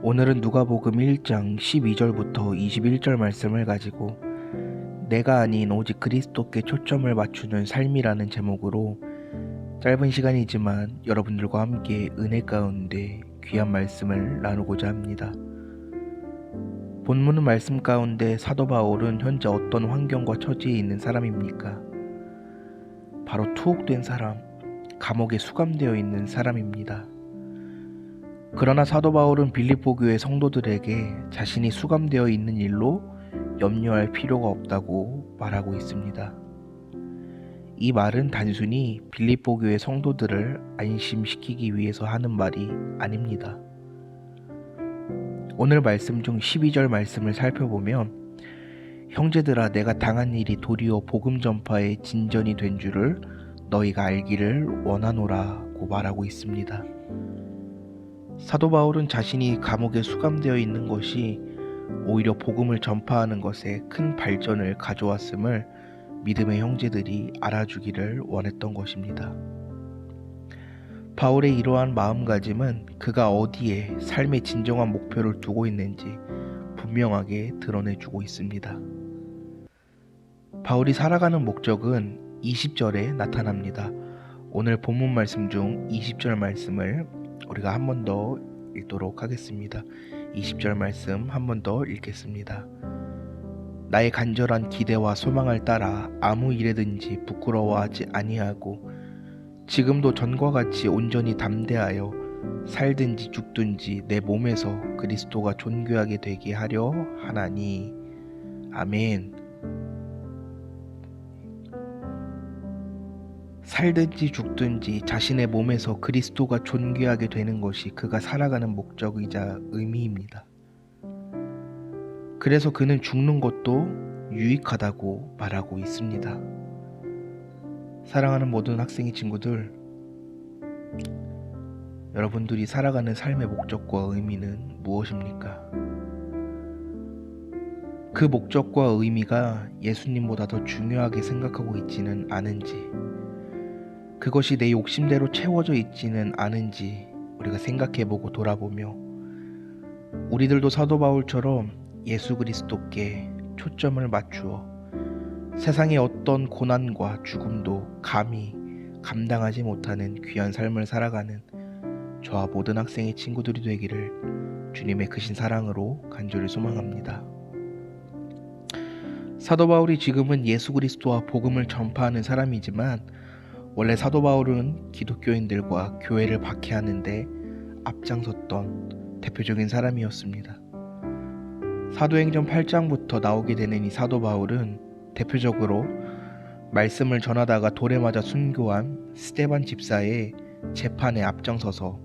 오늘은 누가복음 1장 12절부터 21절 말씀을 가지고 내가 아닌 오직 그리스도께 초점을 맞추는 삶이라는 제목으로 짧은 시간이지만 여러분들과 함께 은혜 가운데 귀한 말씀을 나누고자 합니다. 본문 말씀 가운데 사도 바울은 현재 어떤 환경과 처지에 있는 사람입니까? 바로 투옥된 사람, 감옥에 수감되어 있는 사람입니다. 그러나 사도 바울은 빌립보 교회 성도들에게 자신이 수감되어 있는 일로 염려할 필요가 없다고 말하고 있습니다. 이 말은 단순히 빌립보 교회 성도들을 안심시키기 위해서 하는 말이 아닙니다. 오늘 말씀 중 12절 말씀을 살펴보면 형제들아 내가 당한 일이 도리어 복음 전파의 진전이 된 줄을 너희가 알기를 원하노라고 말하고 있습니다. 사도 바울은 자신이 감옥에 수감되어 있는 것이 오히려 복음을 전파하는 것에 큰 발전을 가져왔음을 믿음의 형제들이 알아주기를 원했던 것입니다. 바울의 이러한 마음가짐은 그가 어디에 삶의 진정한 목표를 두고 있는지 분명하게 드러내주고 있습니다. 바울이 살아가는 목적은 20절에 나타납니다. 오늘 본문 말씀 중 20절 말씀을 우리가 한 번 더 읽도록 하겠습니다. 20절 말씀 한 번 더 읽겠습니다. 나의 간절한 기대와 소망을 따라 아무 일에든지 부끄러워하지 아니하고 지금도 전과 같이 온전히 담대하여 살든지 죽든지 내 몸에서 그리스도가 존귀하게 되게 하려 하나니. 아멘. 살든지 죽든지 자신의 몸에서 그리스도가 존귀하게 되는 것이 그가 살아가는 목적이자 의미입니다. 그래서 그는 죽는 것도 유익하다고 말하고 있습니다. 사랑하는 모든 학생의 친구들, 여러분들이 살아가는 삶의 목적과 의미는 무엇입니까? 그 목적과 의미가 예수님보다 더 중요하게 생각하고 있지는 않은지, 그것이 내 욕심대로 채워져 있지는 않은지 우리가 생각해보고 돌아보며 우리들도 사도 바울처럼 예수 그리스도께 초점을 맞추어 세상의 어떤 고난과 죽음도 감히 감당하지 못하는 귀한 삶을 살아가는 저와 모든 학생의 친구들이 되기를 주님의 크신 사랑으로 간절히 소망합니다. 사도 바울이 지금은 예수 그리스도와 복음을 전파하는 사람이지만 원래 사도 바울은 기독교인들과 교회를 박해하는데 앞장섰던 대표적인 사람이었습니다. 사도행전 8장부터 나오게 되는 이 사도 바울은 대표적으로 말씀을 전하다가 돌에 맞아 순교한 스데반 집사의 재판에 앞장서서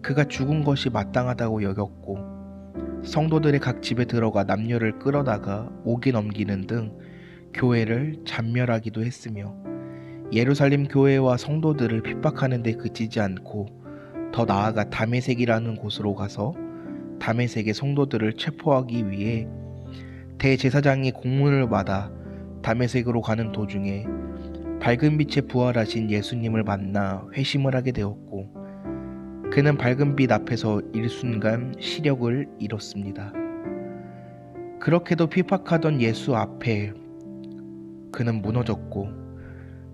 그가 죽은 것이 마땅하다고 여겼고 성도들의 각 집에 들어가 남녀를 끌어다가 옥에 넘기는 등 교회를 잔멸하기도 했으며 예루살렘 교회와 성도들을 핍박하는 데 그치지 않고 더 나아가 다메섹이라는 곳으로 가서 다메섹의 성도들을 체포하기 위해 대제사장이 공문을 받아 다메섹으로 가는 도중에 밝은 빛에 부활하신 예수님을 만나 회심을 하게 되었고 그는 밝은 빛 앞에서 일순간 시력을 잃었습니다. 그렇게도 핍박하던 예수 앞에 그는 무너졌고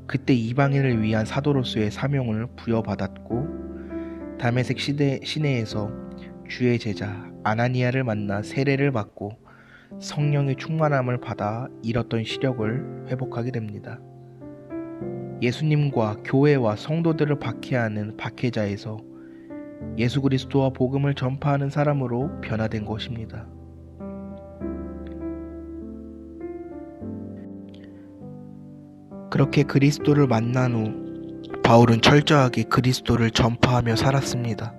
그때 이방인을 위한 사도로서의 사명을 부여받았고 다메섹 시내에서 주의 제자 아나니아를 만나 세례를 받고 성령의 충만함을 받아 잃었던 시력을 회복하게 됩니다. 예수님과 교회와 성도들을 박해하는 박해자에서 예수 그리스도와 복음을 전파하는 사람으로 변화된 것입니다. 그렇게 그리스도를 만난 후 바울은 철저하게 그리스도를 전파하며 살았습니다.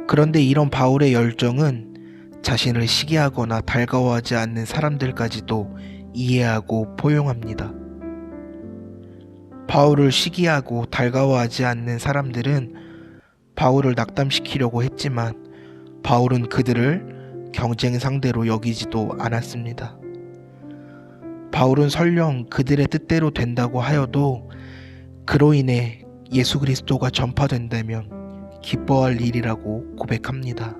그런데 이런 바울의 열정은 자신을 시기하거나 달가워하지 않는 사람들까지도 이해하고 포용합니다. 바울을 시기하고 달가워하지 않는 사람들은 바울을 낙담시키려고 했지만 바울은 그들을 경쟁 상대로 여기지도 않았습니다. 바울은 설령 그들의 뜻대로 된다고 하여도 그로 인해 예수 그리스도가 전파된다면 기뻐할 일이라고 고백합니다.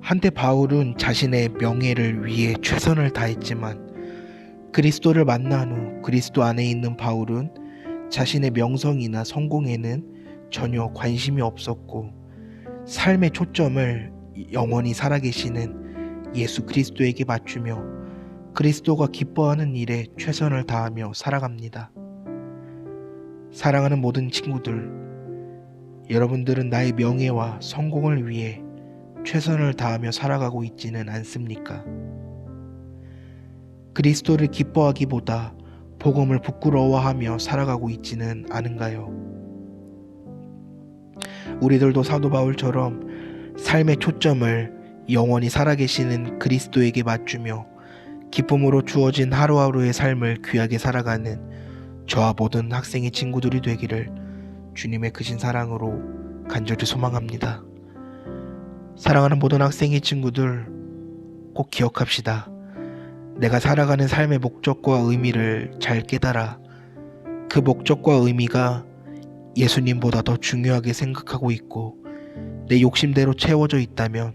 한때 바울은 자신의 명예를 위해 최선을 다했지만 그리스도를 만난 후 그리스도 안에 있는 바울은 자신의 명성이나 성공에는 전혀 관심이 없었고 삶의 초점을 영원히 살아계시는 예수 그리스도에게 맞추며 그리스도가 기뻐하는 일에 최선을 다하며 살아갑니다. 사랑하는 모든 친구들, 여러분들은 나의 명예와 성공을 위해 최선을 다하며 살아가고 있지는 않습니까? 그리스도를 기뻐하기보다 복음을 부끄러워하며 살아가고 있지는 않은가요? 우리들도 사도 바울처럼 삶의 초점을 영원히 살아계시는 그리스도에게 맞추며 기쁨으로 주어진 하루하루의 삶을 귀하게 살아가는 저와 모든 학생의 친구들이 되기를 주님의 크신 사랑으로 간절히 소망합니다. 사랑하는 모든 학생의 친구들, 꼭 기억합시다. 내가 살아가는 삶의 목적과 의미를 잘 깨달아 그 목적과 의미가 예수님보다 더 중요하게 생각하고 있고 내 욕심대로 채워져 있다면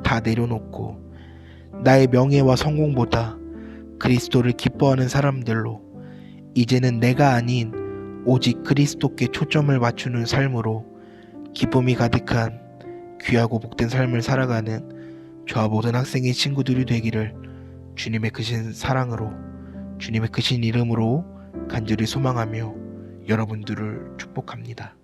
다 내려놓고 나의 명예와 성공보다 그리스도를 기뻐하는 사람들로 이제는 내가 아닌 오직 그리스도께 초점을 맞추는 삶으로 기쁨이 가득한 귀하고 복된 삶을 살아가는 저와 모든 학생의 친구들이 되기를 주님의 크신 사랑으로 주님의 크신 이름으로 간절히 소망하며 여러분들을 축복합니다.